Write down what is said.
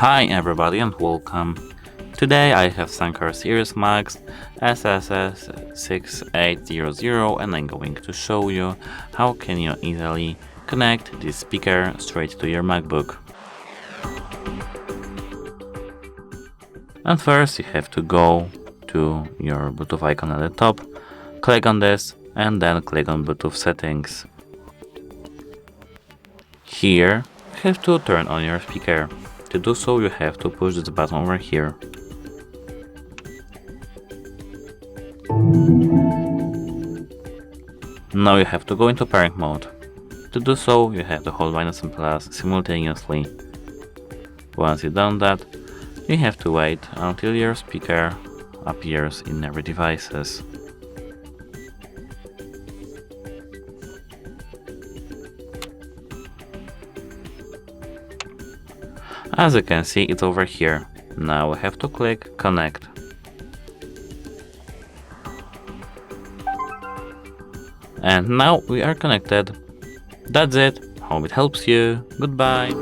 Hi everybody and welcome. Today I have SENCOR Sirius Max SSS 6800 and I'm going to show you how can you easily connect this speaker straight to your MacBook. And first you have to go to your Bluetooth icon at the top, click on this and then click on Bluetooth settings. Here you have to turn on your speaker. To do so you have to push this button over here. Now you have to go into pairing mode. To do so you have to hold minus and plus simultaneously. Once you've done that, you have to wait until your speaker appears in every devices. As you can see, it's over here. Now we have to click connect. And now we are connected. That's it. Hope it helps you. Goodbye.